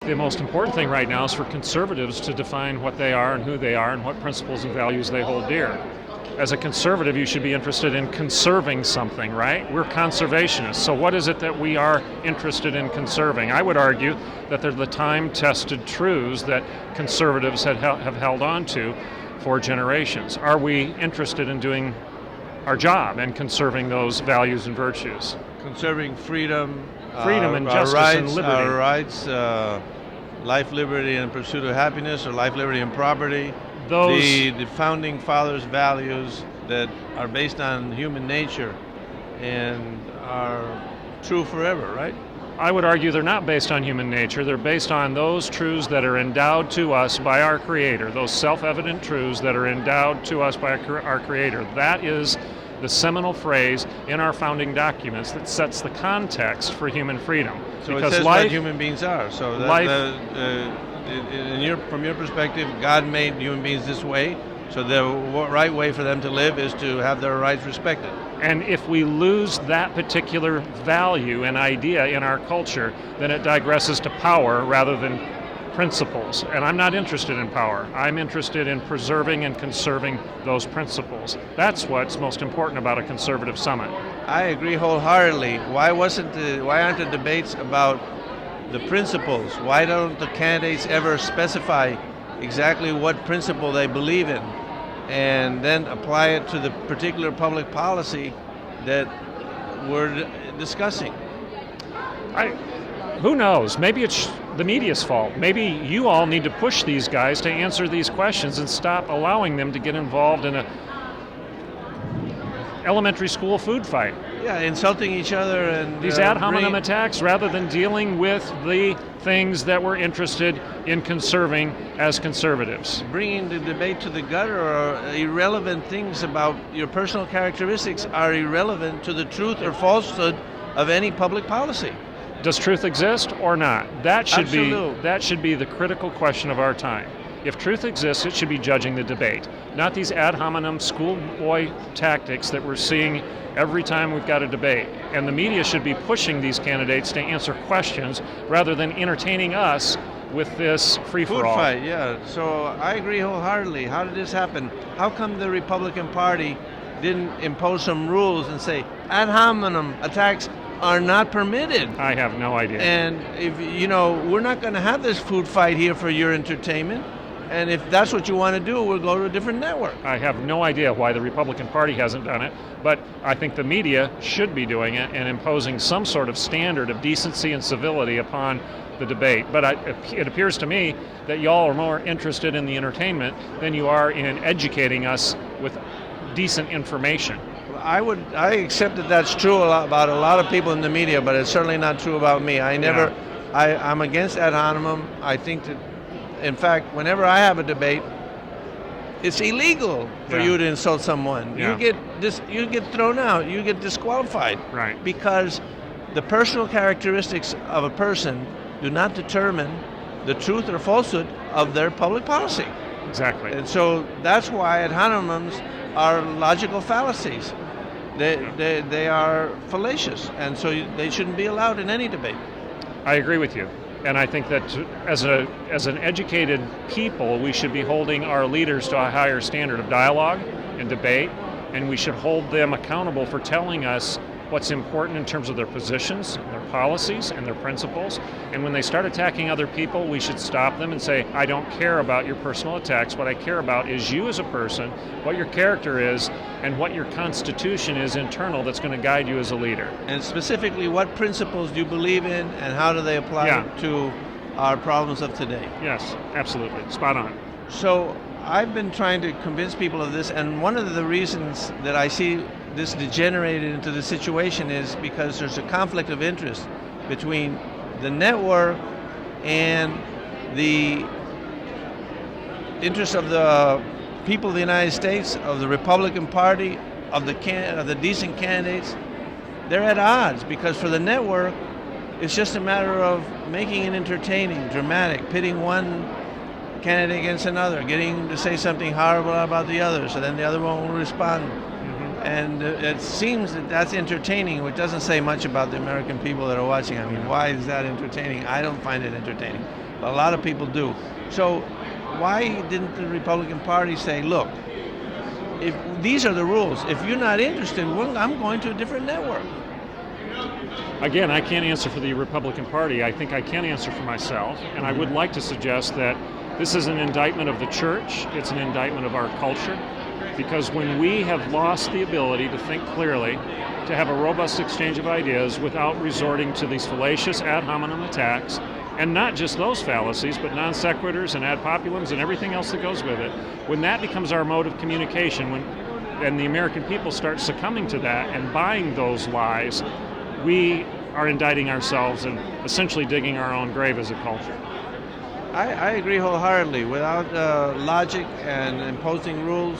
the most important thing right now is for conservatives to define what they are and who they are and what principles and values they hold dear. As a conservative, you should be interested in conserving something, right? We're conservationists, so what is it that we are interested in conserving? I would argue that they're the time-tested truths that conservatives have held on to for generations. Are we interested in doing our job and conserving those values and virtues? Conserving freedom, and justice and liberty. Our rights, life, liberty, and pursuit of happiness, or life, liberty, and property. The founding fathers' values that are based on human nature and are true forever, right? I would argue they're not based on human nature. They're based on those truths that are endowed to us by our Creator, those self-evident truths that are endowed to us by our Creator. That is the seminal phrase in our founding documents that sets the context for human freedom. So because it says what human beings are. So from your perspective, God made human beings this way, so the right way for them to live is to have their rights respected. And if we lose that particular value and idea in our culture, then it digresses to power rather than principles. And I'm not interested in power. I'm interested in preserving and conserving those principles. That's what's most important about a conservative summit. I agree wholeheartedly. Why aren't the debates about the principles? Why don't the candidates ever specify exactly what principle they believe in and then apply it to the particular public policy that we're discussing? Who knows? Maybe it's the media's fault. Maybe you all need to push these guys to answer these questions and stop allowing them to get involved in a elementary school food fight. Yeah, insulting each other and these ad hominem attacks rather than dealing with the things that we're interested in conserving as conservatives. Bringing the debate to the gutter or irrelevant things about your personal characteristics are irrelevant to the truth or falsehood of any public policy. Does truth exist or not? That should Absolutely. be the critical question of our time. If truth exists, it should be judging the debate, not these ad hominem schoolboy tactics that we're seeing every time we've got a debate. And the media should be pushing these candidates to answer questions rather than entertaining us with this free-for-all. Food fight, yeah. So I agree wholeheartedly. How did this happen? How come the Republican Party didn't impose some rules and say ad hominem attacks are not permitted? I have no idea. And if we're not going to have this food fight here for your entertainment. And if that's what you want to do, we'll go to a different network. I have no idea why the Republican Party hasn't done it, but I think the media should be doing it and imposing some sort of standard of decency and civility upon the debate. But it appears to me that y'all are more interested in the entertainment than you are in educating us with decent information. I accept that that's true about a lot of people in the media, but it's certainly not true about me. I'm against ad hominem. I think that, in fact, whenever I have a debate, it's illegal for you to insult someone. Yeah. You get thrown out. You get disqualified. Right. Because the personal characteristics of a person do not determine the truth or falsehood of their public policy. Exactly. And so that's why ad hominems are logical fallacies. They are fallacious, and so they shouldn't be allowed in any debate. I agree with you. And I think that as an educated people, we should be holding our leaders to a higher standard of dialogue and debate, and we should hold them accountable for telling us what's important in terms of their positions, their policies, and their principles. And when they start attacking other people, we should stop them and say, I don't care about your personal attacks. What I care about is you as a person, what your character is, and what your constitution is internal that's going to guide you as a leader. And specifically, what principles do you believe in, and how do they apply to our problems of today? Yes, absolutely. Spot on. So I've been trying to convince people of this, and one of the reasons that I see this degenerated into the situation is because there's a conflict of interest between the network and the interests of the people of the United States, of the Republican Party, of the decent candidates. They're at odds because for the network, it's just a matter of making it entertaining, dramatic, pitting one candidate against another, getting him to say something horrible about the other, so then the other one will respond. And it seems that that's entertaining, which doesn't say much about the American people that are watching. I mean, why is that entertaining? I don't find it entertaining. But a lot of people do. So why didn't the Republican Party say, look, if these are the rules, if you're not interested, well, I'm going to a different network? Again, I can't answer for the Republican Party. I think I can answer for myself. And I would like to suggest that this is an indictment of the church. It's an indictment of our culture. Because when we have lost the ability to think clearly, to have a robust exchange of ideas without resorting to these fallacious ad hominem attacks, and not just those fallacies, but non sequiturs and ad populums and everything else that goes with it, when that becomes our mode of communication, and the American people start succumbing to that and buying those lies, we are indicting ourselves and essentially digging our own grave as a culture. I agree wholeheartedly. Without logic and imposing rules,